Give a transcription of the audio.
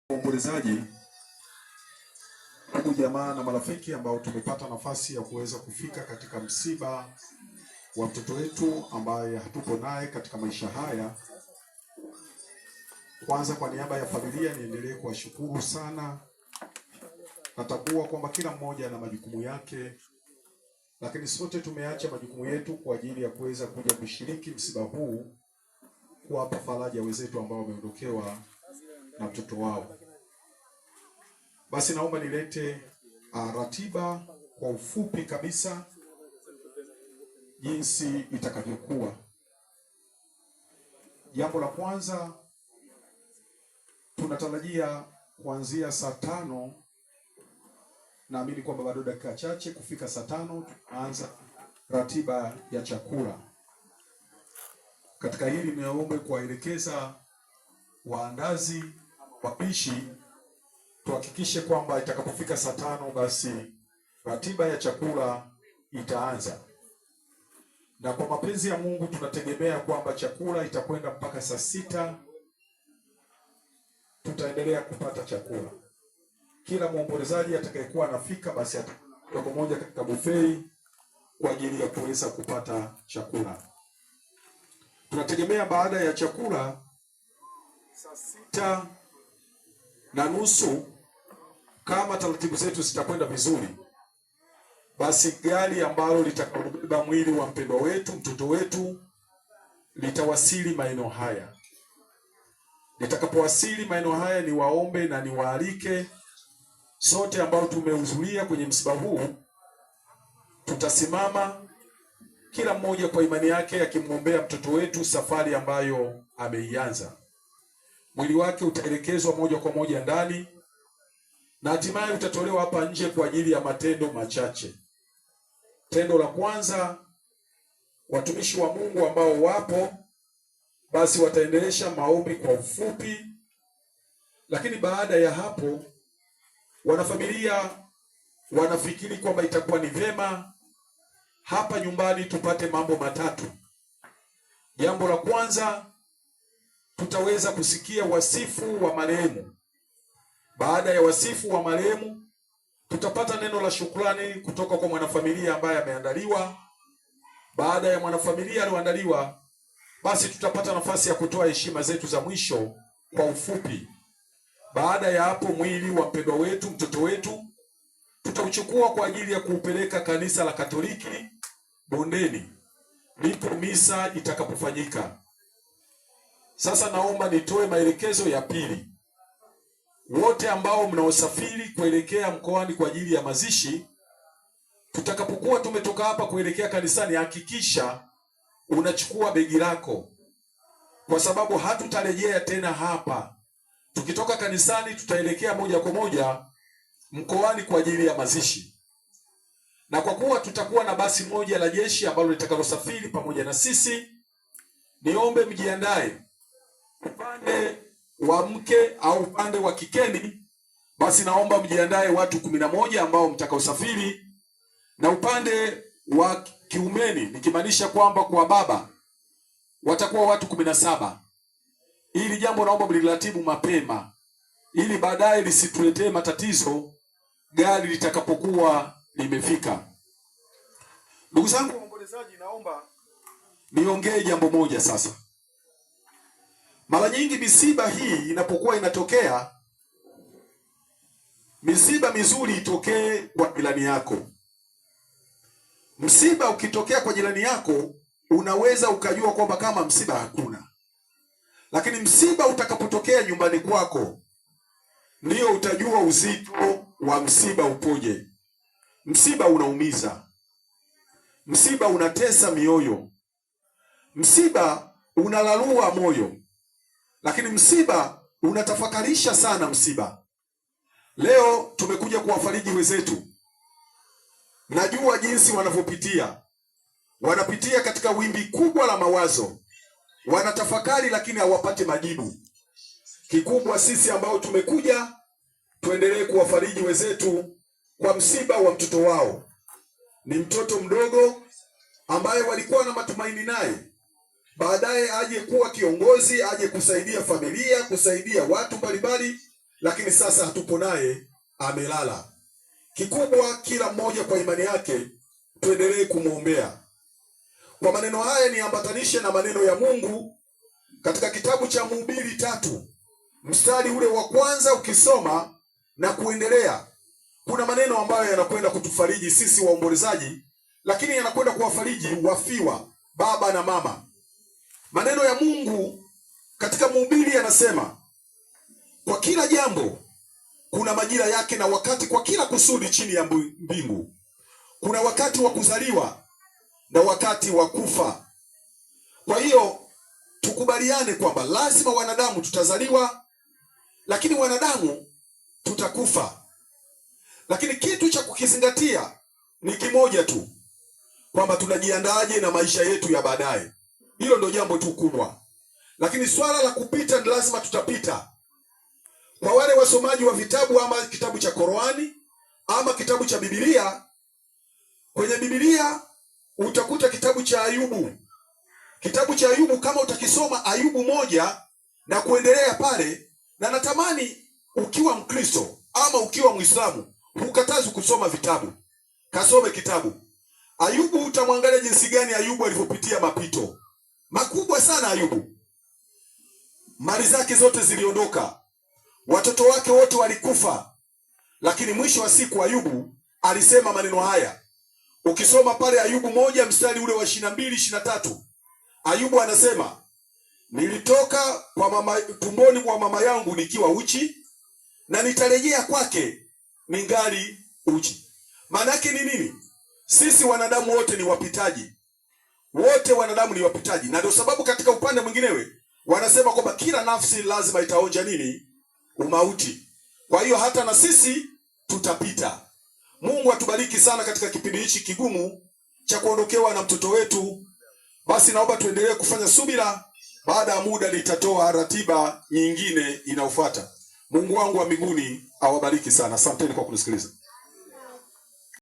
Waombolezaji, ndugu jamaa na marafiki ambao tumepata nafasi ya kuweza kufika katika msiba wa mtoto wetu ambaye hatupo naye katika maisha haya. Kwanza, kwa niaba ya familia niendelee kuwashukuru sana. Natambua kwamba kila mmoja ana majukumu yake, lakini sote tumeacha majukumu yetu kwa ajili ya kuweza kuja kushiriki msiba huu, kuwapa faraja wenzetu ambao wameondokewa na mtoto wao. Basi naomba nilete ratiba kwa ufupi kabisa jinsi itakavyokuwa. Jambo la kwanza, tunatarajia kuanzia saa 5, naamini kwamba bado dakika chache kufika saa 5, tunaanza ratiba ya chakula. Katika hili niombe kuwaelekeza waandazi, wapishi, tuhakikishe kwamba itakapofika saa 5 basi ratiba ya chakula itaanza. Na kwa mapenzi ya Mungu tunategemea kwamba chakula itakwenda mpaka saa 6. Tutaendelea kupata chakula. Kila muombolezaji atakayekuwa anafika basi atakuwa pamoja katika buffet kwa ajili ya kuweza kupata chakula. Tunategemea baada ya chakula saa 6:30, kama taratibu zetu zitakwenda vizuri, basi gari ambalo litakabeba mwili wa mpendwa wetu, mtoto wetu, litawasili maeneo haya. Litakapowasili maeneo haya, ni waombe na niwaalike sote ambao tumehudhuria kwenye msiba huu, tutasimama kila mmoja kwa imani yake akimwombea mtoto wetu safari ambayo ameianza. Mwili wake utaelekezwa moja kwa moja ndani na hatimaye utatolewa hapa nje kwa ajili ya matendo machache. Tendo la kwanza, watumishi wa Mungu ambao wapo basi wataendelesha maombi kwa ufupi, lakini baada ya hapo wanafamilia wanafikiri kwamba itakuwa ni vyema hapa nyumbani tupate mambo matatu. Jambo la kwanza, tutaweza kusikia wasifu wa marehemu. Baada ya wasifu wa marehemu, tutapata neno la shukrani kutoka kwa mwanafamilia ambaye ameandaliwa. Baada ya mwanafamilia aliyoandaliwa, basi tutapata nafasi ya kutoa heshima zetu za mwisho kwa ufupi. Baada ya hapo, mwili wa mpendwa wetu, mtoto wetu, tutauchukua kwa ajili ya kuupeleka kanisa la Katoliki Bondeni, ndipo misa itakapofanyika. Sasa naomba nitoe maelekezo ya pili. Wote ambao mnaosafiri kuelekea mkoani kwa ajili ya mazishi, tutakapokuwa tumetoka hapa kuelekea kanisani, hakikisha unachukua begi lako, kwa sababu hatutarejea tena hapa. Tukitoka kanisani tutaelekea moja kwa moja mkoani kwa ajili ya mazishi. Na kwa kuwa tutakuwa na basi moja la jeshi ambalo litakalosafiri pamoja na sisi, niombe mjiandae. Upande wa mke au upande wa kikeni, basi naomba mjiandae watu 11 ambao mtakaosafiri, na upande wa kiumeni, nikimaanisha kwamba kwa baba watakuwa watu 17. Ili jambo naomba mliratibu mapema, ili baadaye lisituletee matatizo gari litakapokuwa limefika. Ndugu zangu waombolezaji, naomba niongee jambo moja sasa. Mara nyingi misiba hii inapokuwa inatokea, misiba mizuri itokee kwa jirani yako. Msiba ukitokea kwa jirani yako, unaweza ukajua kwamba kama msiba hakuna. Lakini msiba utakapotokea nyumbani kwako, ndio utajua uzito wa msiba upoje. Msiba unaumiza. Msiba unatesa mioyo. Msiba unalalua moyo. Lakini msiba unatafakarisha sana msiba. Leo tumekuja kuwafariji wenzetu. Najua jinsi wanavyopitia. Wanapitia katika wimbi kubwa la mawazo. Wanatafakari lakini hawapati majibu. Kikubwa sisi ambao tumekuja, tuendelee kuwafariji wenzetu kwa msiba wa mtoto wao. Ni mtoto mdogo ambaye walikuwa na matumaini naye baadaye aje kuwa kiongozi, aje kusaidia familia, kusaidia watu mbalimbali, lakini sasa hatupo naye, amelala. Kikubwa kila mmoja kwa imani yake tuendelee kumwombea. Kwa maneno haya niambatanishe na maneno ya Mungu katika kitabu cha Mhubiri 3 mstari ule wa kwanza, ukisoma na kuendelea. Kuna maneno ambayo yanakwenda kutufariji sisi waombolezaji, lakini yanakwenda kuwafariji wafiwa, baba na mama. Maneno ya Mungu katika Mhubiri yanasema, kwa kila jambo kuna majira yake na wakati kwa kila kusudi chini ya mbingu. Kuna wakati wa kuzaliwa na wakati wa kufa. Kwa hiyo tukubaliane kwamba lazima wanadamu tutazaliwa, lakini wanadamu tutakufa. Lakini kitu cha kukizingatia ni kimoja tu, kwamba tunajiandaaje na maisha yetu ya baadaye. Hilo ndio jambo tu kubwa. Lakini swala la kupita ni lazima tutapita. Kwa wale wasomaji wa vitabu, ama kitabu cha Qur'ani ama kitabu cha Biblia, kwenye Biblia utakuta kitabu cha Ayubu. Kitabu cha Ayubu kama utakisoma Ayubu 1 na kuendelea pale, na natamani ukiwa Mkristo ama ukiwa Muislamu hukatazi kusoma vitabu, kasome kitabu Ayubu. Utamwangalia jinsi gani Ayubu alivyopitia mapito makubwa sana. Ayubu, mali zake zote ziliondoka, watoto wake wote walikufa, lakini mwisho wa siku Ayubu alisema maneno haya. Ukisoma pale Ayubu 1 mstari ule wa 22-23, Ayubu anasema, nilitoka kwa tumboni mwa mama yangu nikiwa uchi, na nitarejea kwake ningali uchi. Maana yake ni nini? Sisi wanadamu wote ni wapitaji, wote wanadamu ni wapitaji, na ndio sababu katika upande mwinginewe wanasema kwamba kila nafsi lazima itaonja nini? Umauti. Kwa hiyo hata na sisi tutapita. Mungu atubariki sana katika kipindi hichi kigumu cha kuondokewa na mtoto wetu. Basi naomba tuendelee kufanya subira, baada ya muda nitatoa ratiba nyingine inayofuata. Mungu wangu wa mbinguni awabariki sana. Asanteni kwa kunisikiliza.